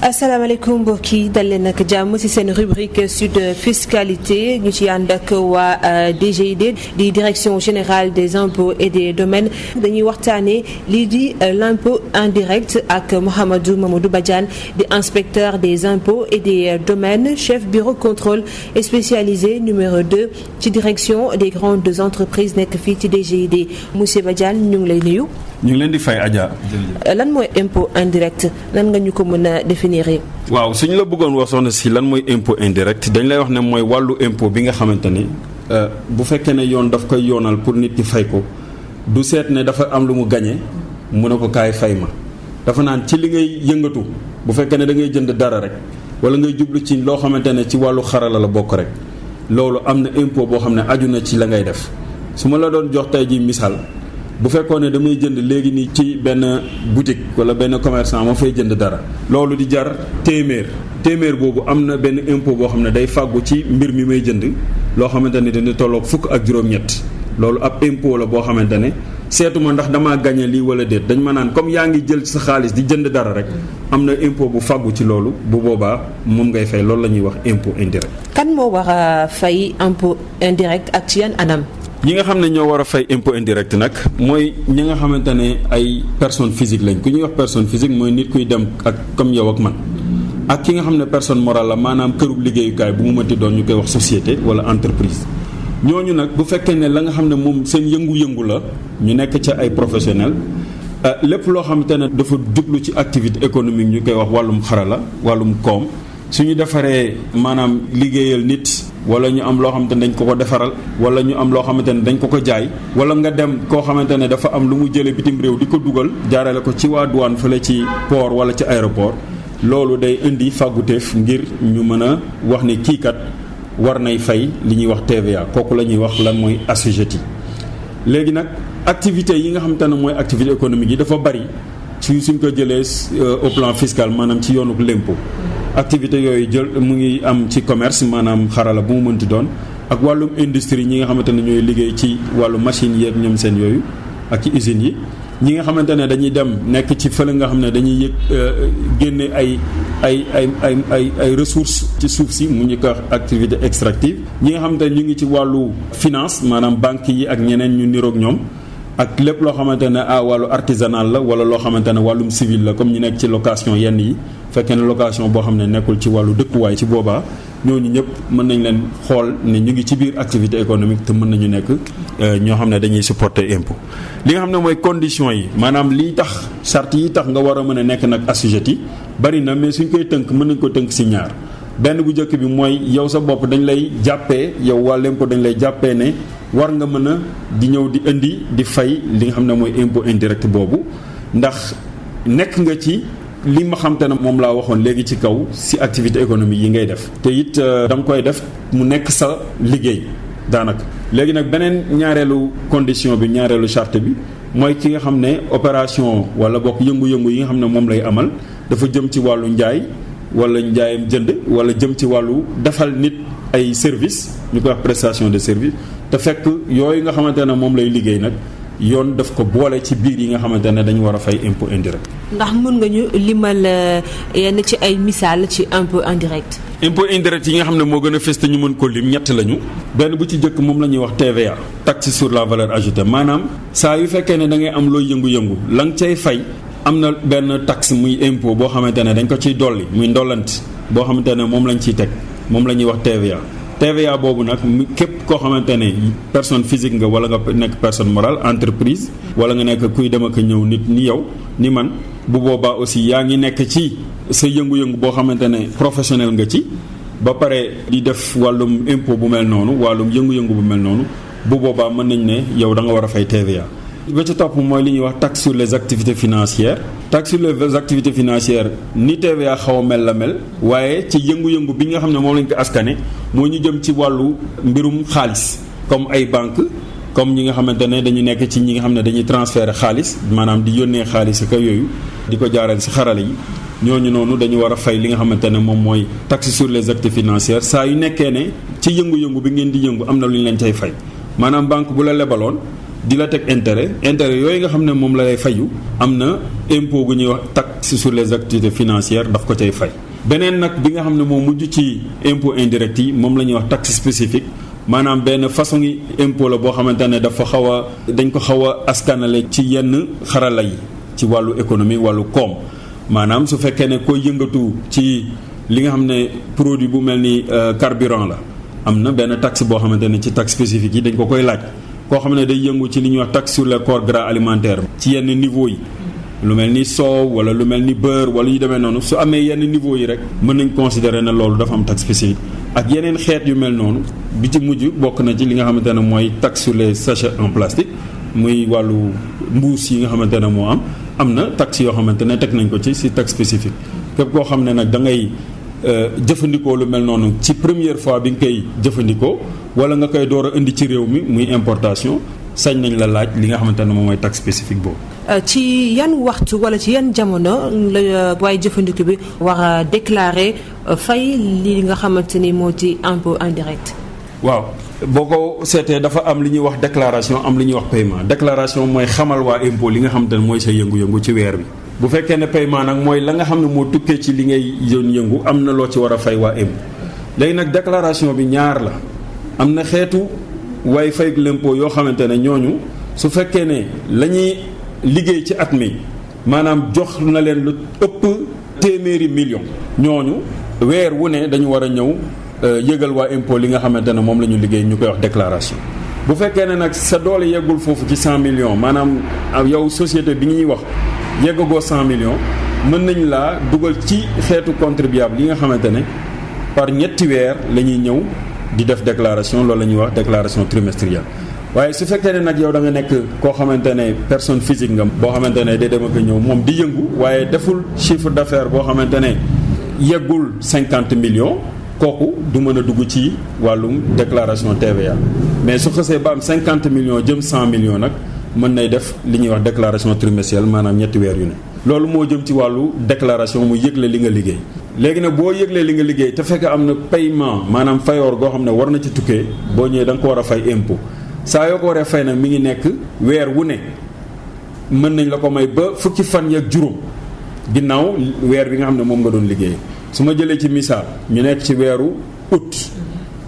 asalaamaaleykum mbokk yi dal leen nag jàmm ci seen rubrique sud fiscalité ñu ci ànd ak waa DGID di direction générale des impôts et des domaines dañuy waxtaanee lii di l'impôt indirect ak Mouhamadou Mamadou Badiane di inspecteur des impôts et des domaines chef bureau contrôle et spécialisé numéro 2 ci direction des grandes entreprises nekk fii ci DGID monsieur Badiane ñu ngi lay nuyu. ñu ngi leen di fay Adja. lan mooy impôt indirect lan nga ñu ko mën a définir. waaw suñu la bëggoon wax soxna si lan mooy impôt indirect dañ lay wax ne mooy wàllu impôt bi nga xamante ni bu fekkee ne yoon daf koy yoonal pour nit ki fay ko du seet ne dafa am lu mu gañe mu ne ko kaay fay ma dafa naan ci li ngay yëngatu bu fekkee ne da ngay jënd dara rek wala ngay jublu ci loo xamante ne ci wàllu xarala la bokk rek loolu am na impôt boo xam ne aju na ci la ngay def su ma la doon jox tey ji misaal bu fekkoon ne damay jënd léegi nii ci benn boutique wala benn commerçant ma fay jënd dara loolu di jar téeméer boobu am na benn impôt boo xam ne day fàggu ci mbir mi may jënd loo xamante ne dina tolloog fukk ak juróom-ñett loolu ab impôt la boo xamante ne seetuma ndax damaa gagné lii wala déet dañ ma naan comme yaa ngi jël sa xaalis di jënd dara rek am na impôt bu fàggu ci loolu bu boobaa moom ngay fay loolu la ñuy wax impôt indirect. kan moo war a fay impôt indirect ak ci yan anam. ñi nga xam ne ñoo war a fay impôt indirect nag mooy ñi nga xamante ne ay personne physique lañ ku ñuy wax personne physique mooy nit kuy dem ak comme yow ak man ak ki nga xam ne personne morale la maanaam kërub liggéeyukaay bu mu mënti doon ñu koy wax société wala entreprise ñooñu nag bu fekkee ne la nga xam ne moom seen yëngu-yëngu la ñu nekk ca ay professionnel lépp loo xamante ne dafa jublu ci activité économique ñu koy wax wàllum xarala wàllum koom suñu defaree maanaam liggéeyal nit wala ñu am loo xamante ne dañ ko defaral wala ñu am loo xamante ne dañ ko jaay wala nga dem koo xamante ne dafa am lu mu jëlee bitim réew di ko dugal jaarale ko ci waa douane fële ci port wala ci aéroport loolu day indi fàgguteef ngir ñu mën a wax ne kii kat war nay fay li ñuy wax TVA kooku la ñuy wax lan mooy assujetti léegi nag activités yi nga xamante ne mooy activité économique yi dafa bari suñ ko jëlee au plan fiscal maanaam ci yoonu l'impôt activité yooyu jël mu ngi am ci commerce maanaam xarala bu mu mënti doon ak wàllum industrie ñi nga xamante ne ñooy liggéey ci wàllu machine yeeg ñoom seen yooyu ak ci usines yi ñi nga xamante ne dañuy dem nekk ci fële nga xam ne dañuy yëg génne ay ressources ci suuf si mu ñu ko activité extractive ñi nga xamante ne ñu ngi ci wàllu finance maanaam banque yi ak ñeneen ñu niroog ñoom ak lépp loo xamante ne wàllu artisanal la wala loo xamante ne wàllum civil la comme ñu nekk ci location yenn yi fekkee ne location boo xam ne nekkul ci wàllu dëkkuwaay ci boobaa ñooñu ñëpp mën nañ leen xool ne ñu ngi ci biir activité économique te mën nañu nekk ñoo xam ne dañuy supporter impôt li nga xam ne mooy conditions yi maanaam liy tax charte yi tax nga war a mën a nekk nag assujetti bari na mais suñ koy tënk mën nañ ko tënk ci ñaar benn bu njëkk bi mooy yow sa bopp dañ lay jàppee yow waa l'impôt dañ lay jàppee ne war nga mën a di ñëw di indi di fay li nga xam ne mooy impôt indirect boobu ndax nekk nga ci li ma xam te ne moom laa waxoon léegi ci kaw ci activité économique yi ngay def te it da nga koy def mu nekk sa liggéey daanaka léegi nag beneen ñaareelu condition bi ñaareelu charte bi mooy ki nga xam ne opération wala bokk yëngu-yëngu yi nga xam ne moom lay amal dafa jëm ci wàllu njaay wala njaayam jënd wala jëm ci wàllu defal nit ay service ñu koy wax prestation de service te fekk yooyu nga xamante ne moom lay liggéey nag yoon daf ko boole ci biir yi nga xamante ne dañu war a fay impôt indirect. ndax mën nga ñu limal yenn ci ay misaal ci impôt indirect. impôt indirect yi nga xam ne moo gën a fës te ñu mën ko lim ñett lañu. benn bu ci jëkk moom la ñuy wax TVA taxe sur la valeur ajoutée maanaam saa yu fekkee ne da ngay am looy yëngu-yëngu la nga cay fay am na benn taxe muy impôt boo xamante ne dañ ko ciy dolli muy ndollant boo xamante ne moom lañ ciy teg moom la ñuy wax TVA boobu nag képp koo xamante ne personne physique nga wala nga nekk personne morale entreprise wala nga nekk kuy dem ak ñëw nit ni yow ni man bu boobaa aussi yaa ngi nekk ci sa yëngu-yëngu boo xamante ne professionnel nga ci ba pare di def wàllum impôt bu mel noonu wàllum yëngu-yëngu bu mel noonu bu boobaa mën nañ ne yow da nga war a fay TVA. ba ca topp mooy li ñuy wax taxe sur les activités financières taxe sur les activités financières ni TVA xaw a mel la mel waaye ci yëngu-yëngu bi nga xam ne moom lañ ko askane moo ñu jëm ci wàllu mbirum xaalis comme ay banque comme ñi nga xamante ne dañu nekk ci ñi nga xam ne dañuy transférer xaalis maanaam di yónnee xaalis ak yooyu di ko jaaral ci xarala yi ñooñu noonu dañu war a fay li nga xamante ne moom mooy taxe sur les activités financières saa yu nekkee ne ci yëngu-yëngu bi ngeen di yëngu am na lu ñu leen cay fay maanaam banque bu la lebaloon di la teg intérêt yooyu nga xam ne moom la lay fayu am na impôt gu ñuy wax taxe sur les activités financières daf ko cay fay. beneen nag bi nga xam ne moo mujj ci impôt indirect yi moom la ñuy wax taxe spécifique maanaam benn façon ngi impôt la boo xamante ne dafa dañ ko xaw a askanale ci yenn xarala yi ci wàllu économie wàllu koom maanaam su fekkee ne koy yëngatu ci li nga xam ne produit bu mel ni carburant la am na benn taxe boo xamante ne ci taxe spécifique yi dañ ko koy laaj. koo xam ne day yëngu ci li ñuy wax taxe sur les corps gras alimentaires ci yenn niveau yi lu mel ni soow wala lu mel ni beurre wala yu demee noonu su amee yenn niveau yi rek mën nañ considérer ne loolu dafa am taxe spécifique ak yeneen xeet yu mel noonu bi ci mujj bokk na ci li nga xamante ne mooy taxe sur les sachets en plastique muy wàllu mbuus yi nga xamante ne moo am na taxe yoo xamante ne teg nañ ko ci taxe spécifique képp koo xam ne nag da ngay jëfandikoo lu mel noonu ci première fois bi nga koy jëfandikoo wala nga koy door a indi ci réew mi muy importation sañ nañ la laaj li nga xamante ne moom mooy taxe spécifique boobu. ci yan waxtu wala ci yan jamono la waaye jëfandiku bi war a déclarer fay li nga xamante ni moo ci impôt indirect. waaw boo ko seetee dafa am li ñuy wax déclaration am li ñuy wax paiement déclaration mooy xamal waa impôt li nga xamante ne mooy sa yëngu-yëngu ci weer bi. bu fekkee ne paiement nag mooy la nga xam ne moo tukkee ci li ngay yëngu am na loo ci war a fay waa impôt léegi nag déclaration bi ñaar la am na xeetu waaye fay l'impôt yoo xamante ne ñooñu su fekkee ne la ñuy liggéey ci at mi maanaam jox na leen lu ëpp téeméeri million ñooñu weer wu ne dañu war a ñëw yëgal waa impôt li nga xamante ne moom la ñu liggéey ñu koy wax déclaration. bu fekkee ne nag sa doole yeggul foofu ci 100 millions maanaam yow société bi ñuy wax yeggagoo 100 millions mën nañ laa dugal ci xeetu contribuable yi nga xamante ne par ñetti weer la ñuy ñëw di def déclaration loolu la ñuy wax déclaration trimestrielle. waaye su fekkee ne nag yow da nga nekk koo xamante ne personne physique nga boo xamante ne day dem ak ñëw moom di yëngu waaye deful chiffre d'affaires boo xamante ne yeggul 50 millions kooku du mën a dugg ci wàllum déclaration TVA mais su xasee ba am 50 millions jëm 100 millions nag mën nay def li ñuy wax déclaration trimestrielle maanaam ñetti weer yu ne. loolu moo jëm ci wàllu déclaration mu yëgle li nga liggéey léegi nag boo yëglee li nga liggéey te fekk am na paiement maanaam fayoor goo xam ne war na ci tukkee boo ñëwee da nga ko war a fay impôt saa yoo ko waree fay nag mi ngi nekk weer wu ne mën nañ la ko may ba fukki fan yeeg juróom ginnaaw weer bi nga xam ne moom nga doon liggéey. su ma jëlee ci misaal ñu nekk ci weeru août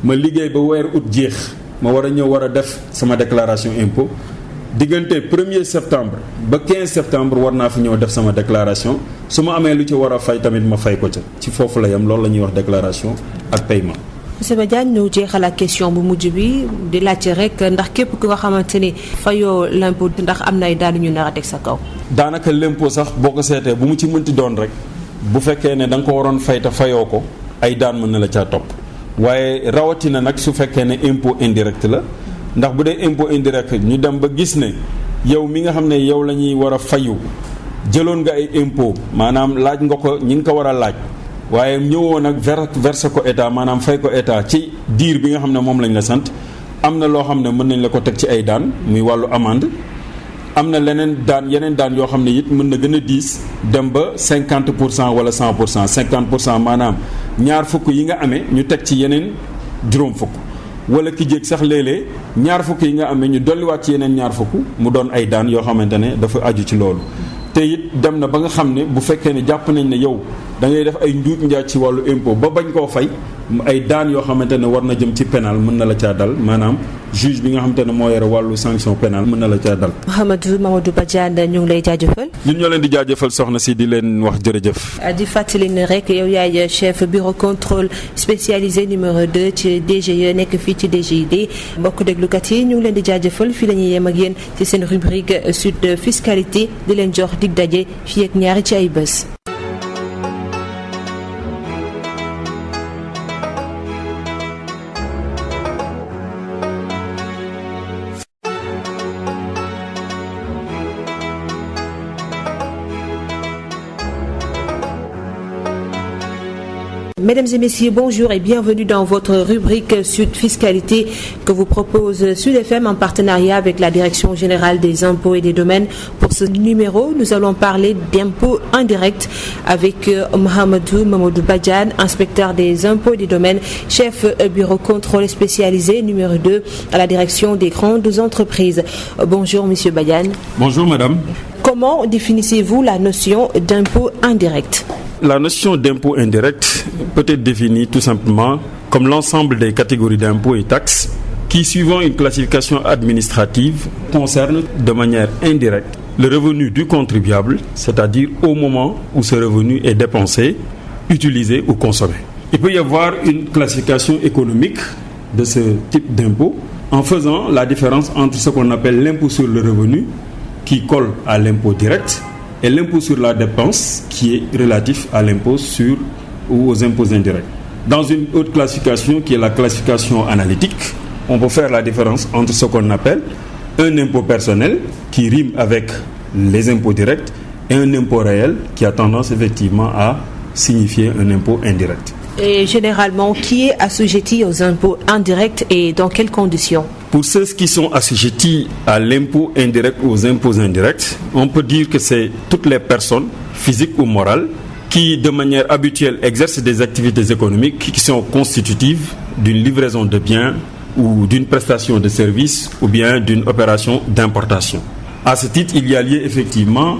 ma liggéey ba weeru août jeex ma war a ñëw war a def sama déclaration impôt diggante 1er septembre ba 15 septembre war naa fi ñëw def sama déclaration su ma amee lu ci war a fay tamit ma fay ko ca ci foofu la yem loolu la ñuy wax déclaration ak paiement. monsieur Badiane ñu jeexal ak question bu mujj bi di laajte rek ndax képp ku nga xamante ni fayoo l'impôt ndax am na ay daal ñu nar a teg sa kaw. daanaka l'impôt sax boo ko seetee bu mu ci mënti doon rek. bu fekkee ne da nga ko waroon fay te fayoo ko ay daan mën na la caa topp waaye rawatina nag su fekkee ne impôt indirect la ndax bu dee impôt indirect ñu dem ba gis ne yow mi nga xam ne yow la ñuy war a fayu jëloon nga ay impôt maanaam laaj nga ko ñi nga ko war a laaj waaye ñëwoo nag verser ko état maanaam fay ko état ci diir bi nga xam ne moom lañ la sant am na loo xam ne mën nañ la ko teg ci ay daan muy wàllu amende am na yeneen daan yoo xam ne it mën na gën a diis dem ba 50% wala 100% 50% maanaam ñaar fukk yi nga amee ñu teg ci yeneen juróom fukk wala ki jéeg sax léeg-léeg ñaar fukk yi nga amee ñu dolliwaat ci yeneen ñaar fukk mu doon ay daan yoo xamante ne dafa aju ci loolu. te it dem na ba nga xam ne bu fekkee ne jàpp nañ ne yow da ngay def ay njuuj njaaj ci wàllu impôt ba bañ koo fay ay daan yoo xamante ne war na jëm ci pénal mën na la caa dal maanaam juge bi nga xamante ne moo yore wàllu sanction pénale mën na la caa dal. Mamadou Badiane ñu ngi lay jaajëfal. ñun ñoo leen di jaajëfal soxna si di leen wax jërëjëf. di fàttali ne rek yow yaay chef bureau contrôle spécialisé numéro 2 ci DGE nekk fii ci DGID mbokk déglukat yi ñu ngi leen di jaajëfal fii la ñuy yem ak yéen ci seen rubrique sud fiscalité di leen jox dig daje fii ak ñaari ci ay bés. Mesdames et messieurs, bonjour et bienvenue dans votre rubrique Sud Fiscalité que vous propose Sud FM en partenariat avec la Direction Générale des Impôts et des Domaines. Pour ce numéro, nous allons parler d'impôts indirects avec Mamadou Badiane, inspecteur des impôts et des domaines, chef bureau contrôle spécialisé numéro 2 à la Direction des grandes entreprises. Bonjour Monsieur Badiane. Bonjour Madame. Comment définissez-vous la notion d'impôt indirect ? La notion d'impôt indirect peut être définie tout simplement comme l'ensemble des catégories d'impôts et taxes qui, suivant une classification administrative, concernent de manière indirecte le revenu du contribuable, c'est-à-dire au moment où ce revenu est dépensé, utilisé ou consommé. Il peut y avoir une classification économique de ce type d'impôt en faisant la différence entre ce qu'on appelle l'impôt sur le revenu qui colle à l'impôt direct et l'impôt sur la dépense qui est relatif à l'impôt sur ou aux impôts indirects. Dans une autre classification qui est la classification analytique, on peut faire la différence entre ce qu'on appelle un impôt personnel qui rime avec les impôts directs et un impôt réel qui a tendance effectivement à signifier un impôt indirect. Et généralement, qui est assujetti aux impôts indirects et dans quelles conditions ? Pour ceux qui sont assujettis à l'impôt indirect ou aux impôts indirects, on peut dire que c'est toutes les personnes, physiques ou morales, qui de manière habituelle exercent des activités économiques qui sont constitutives d'une livraison de biens ou d'une prestation de services ou bien d'une opération d'importation. À ce titre, il y a lieu effectivement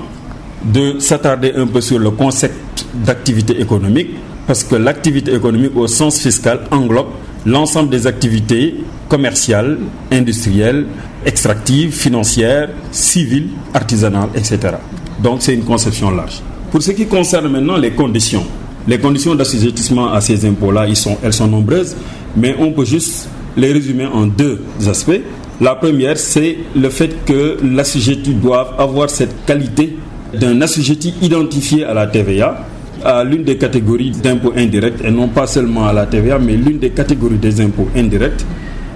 de s'attarder un peu sur le concept d'activité économique parce que l'activité économique au sens fiscal englobe l'ensemble des activités commerciales, industrielles, extractives, financières, civiles, artisanales, etc. Donc c'est une conception large. Pour ce qui concerne maintenant les conditions d'assujettissement à ces impôts-là, elles sont nombreuses, mais on peut juste les résumer en deux aspects. La première, c'est le fait que l'assujetti doit avoir cette qualité d'un assujetti identifié à la TVA, à l'une des catégories d'impôts indirects, et non pas seulement à la TVA, mais l'une des catégories des impôts indirects.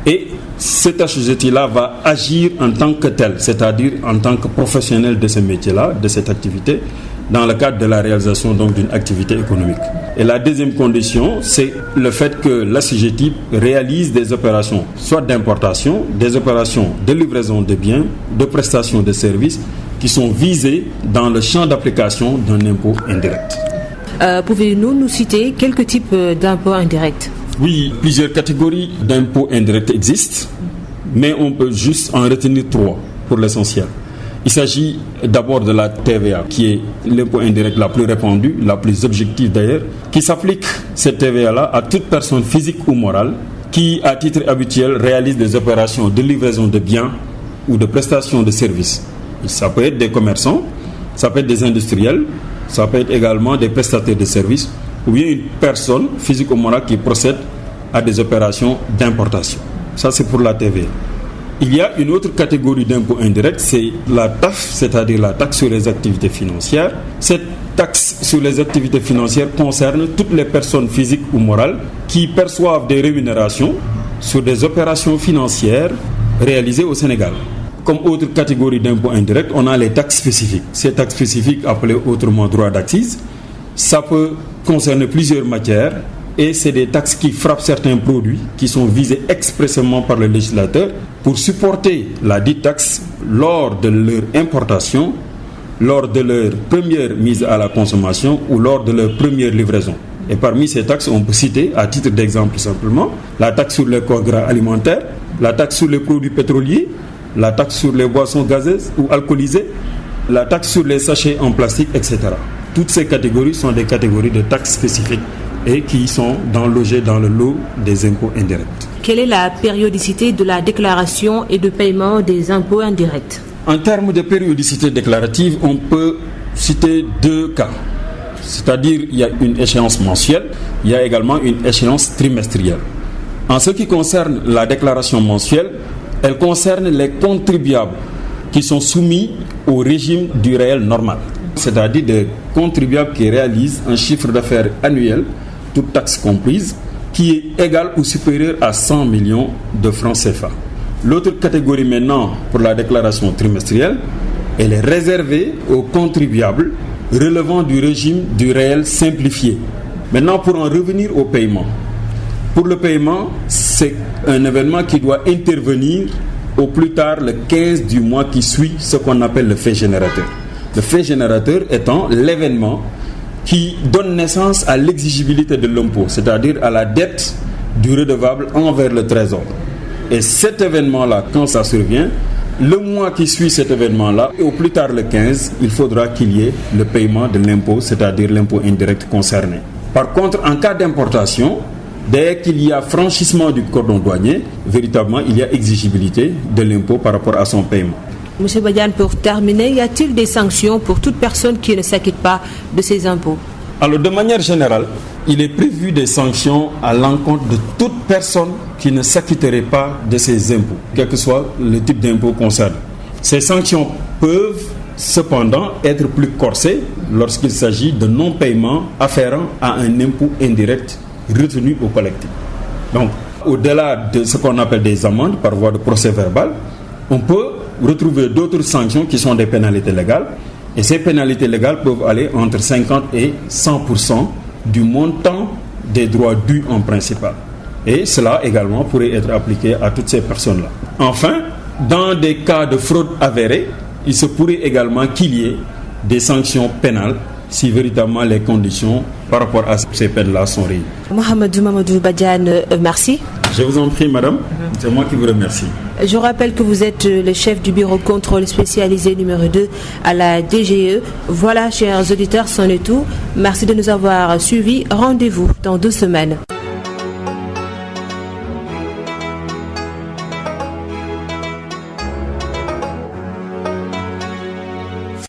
Et cet assujetti-là va agir en tant que tel, c'est-à-dire en tant que professionnel de ce métier-là, de cette activité, dans le cadre de la réalisation donc d'une activité économique. Et la deuxième condition, c'est le fait que l'assujetti réalise des opérations, soit d'importation, des opérations de livraison de biens, de prestation de services, qui sont visées dans le champ d'application d'un impôt indirect. Pouvez-vous nous citer quelques types d'impôts indirects ? Oui, plusieurs catégories d'impôts indirects existent, mais on peut juste en retenir 3 pour l'essentiel. Il s'agit d'abord de la TVA, qui est l'impôt indirect la plus répandue, la plus objective d'ailleurs, qui s'applique cette TVA-là à toute personne physique ou morale qui, à titre habituel, réalise des opérations de livraison de biens ou de prestation de services. Ça peut être des commerçants, ça peut être des industriels, ça peut être également des prestataires de services ou bien une personne physique ou morale qui procède à des opérations d'importation. Ça, c'est pour la TVA. Il y a une autre catégorie d'impôts indirects, c'est la TAF, c'est-à-dire la taxe sur les activités financières. Cette taxe sur les activités financières concerne toutes les personnes physiques ou morales qui perçoivent des rémunérations sur des opérations financières réalisées au Sénégal. Comme autre catégorie d'impôts indirects, on a les taxes spécifiques. Ces taxes spécifiques, appelées autrement droits d'accise, ça peut concerner plusieurs matières et c'est des taxes qui frappent certains produits qui sont visés expressément par le législateur pour supporter la dite taxe lors de leur importation, lors de leur première mise à la consommation ou lors de leur première livraison. Et parmi ces taxes, on peut citer, à titre d'exemple simplement, la taxe sur les corps gras alimentaires, la taxe sur les produits pétroliers, la taxe sur les boissons gazeuses ou alcoolisées, la taxe sur les sachets en plastique, etc. Toutes ces catégories sont des catégories de taxes spécifiques et qui sont logées dans le lot des impôts indirects. Quelle est la périodicité de la déclaration et de paiement des impôts indirects ? En termes de périodicité déclarative, on peut citer 2 cas. C'est-à-dire il y a une échéance mensuelle, il y a également une échéance trimestrielle. En ce qui concerne la déclaration mensuelle, elle concerne les contribuables qui sont soumis au régime du réel normal, c'est-à-dire des contribuables qui réalisent un chiffre d'affaires annuel, toutes taxes comprises, qui est égal ou supérieur à 100 millions de francs CFA. L'autre catégorie maintenant pour la déclaration trimestrielle, elle est réservée aux contribuables relevant du régime du réel simplifié. Maintenant, pour en revenir au paiement. Pour le paiement, c'est un événement qui doit intervenir au plus tard le 15 du mois qui suit ce qu'on appelle le fait générateur. Le fait générateur étant l'événement qui donne naissance à l'exigibilité de l'impôt, c'est-à-dire à la dette du redevable envers le trésor. Et cet événement-là, quand ça survient, le mois qui suit cet événement-là, et au plus tard le 15, il faudra qu'il y ait le paiement de l'impôt, c'est-à-dire l'impôt indirect concerné. Par contre, en cas d'importation, dès qu'il y a franchissement du cordon douanier, véritablement, il y a exigibilité de l'impôt par rapport à son paiement. Monsieur Badiane, pour terminer, y a-t-il des sanctions pour toute personne qui ne s'acquitte pas de ses impôts? Alors, de manière générale, il est prévu des sanctions à l'encontre de toute personne qui ne s'acquitterait pas de ses impôts, quel que soit le type d'impôt concerné. Ces sanctions peuvent cependant être plus corsées lorsqu'il s'agit de non-paiement afférent à un impôt indirect retenu au collectif. Donc, au-delà de ce qu'on appelle des amendes par voie de procès verbal, on peut retrouver d'autres sanctions qui sont des pénalités légales. Et ces pénalités légales peuvent aller entre 50 et 100% du montant des droits dus en principal. Et cela également pourrait être appliqué à toutes ces personnes-là. Enfin, dans des cas de fraude avérée, il se pourrait également qu'il y ait des sanctions pénales si véritablement les conditions par rapport à ces peines-là sont réunies. Mohamedou Mamadou Badiane, merci. Je vous en prie, madame. C'est moi qui vous remercie. Je rappelle que vous êtes le chef du bureau contrôle spécialisé numéro 2 à la DGE. Voilà, chers auditeurs, c'en est tout. Merci de nous avoir suivis. Rendez-vous dans 2 semaines.